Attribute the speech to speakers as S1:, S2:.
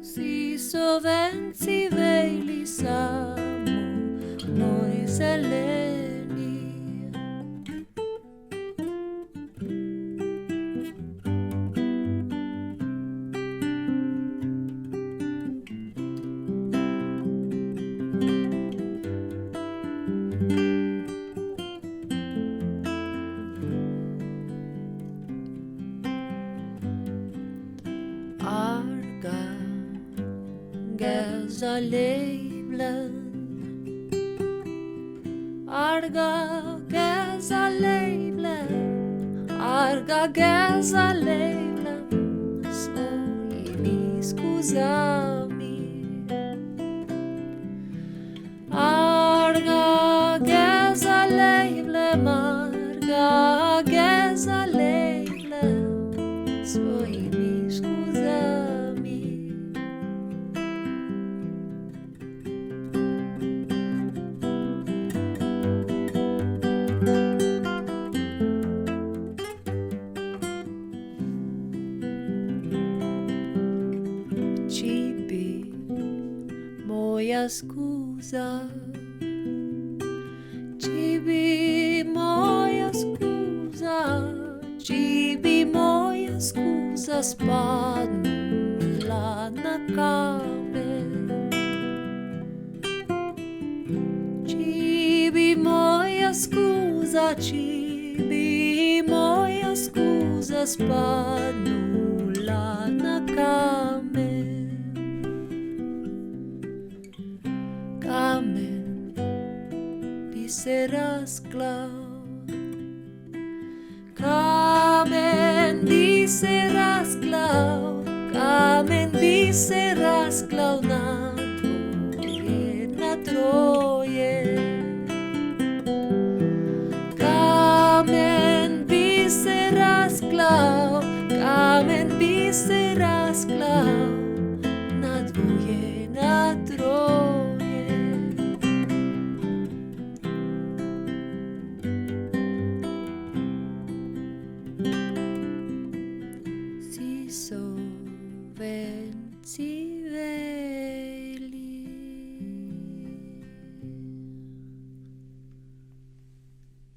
S1: vsi so venci vejli, samo moj zeleni. Arga gezaleilen, arga gezaleilen, arga gezaleilen, svojimi skuzami. Arga gezaleilen, arga gezaleilen, svojimi skuzami. Cibi moja scusa, cibi moja scusa, cibi moja scusa, spadnula na kamen. Cibi moja scusa, cibi moja scusa, spadnula na kamen. Kamen bi se razklal, kamen bi se razklal, kamen bi se razklal na dvoje, na troje. Kamen bi se razklal, kamen bi se razklal